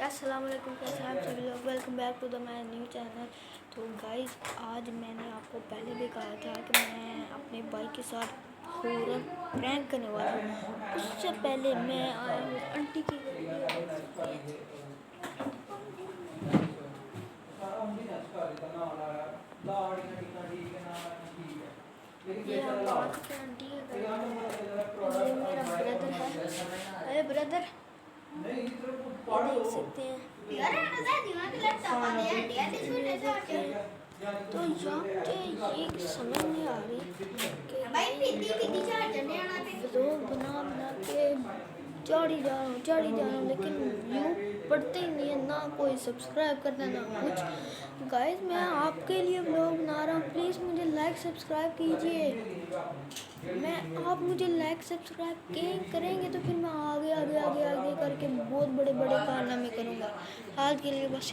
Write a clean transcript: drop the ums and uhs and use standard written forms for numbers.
अस्सलाम वालेकुम, कैसे हैं आप सभी लोग। Welcome back to the my new channel. तो गाइस, आज मैंने आपको पहले भी कहा था कि मैं अपने भाई के साथ हॉरर प्रैंक करने वाला हूँ। उससे पहले मैं आया हूँ आंटी की घर पे। ये हम आ चुके हैं आंटी के घर पे। ये मेरा ब्रदर है। अरे ब्रदर, ये देख सकते हैं। तो यहाँ मुझे ये समझ नहीं आ रही कि लोग बना के चढ़ी जा रहा हूँ, लेकिन व्यू पड़ते ही नहीं है, ना कोई सब्सक्राइब करना ना कुछ। गाइस, मैं आपके लिए व्लॉग बना रहा हूँ, प्लीज़ मुझे लाइक सब्सक्राइब कीजिए। आप मुझे लाइक सब्सक्राइब करेंगे तो फिर मैं आगे करके बहुत बड़े कारनामे करूँगा। आज के लिए बस।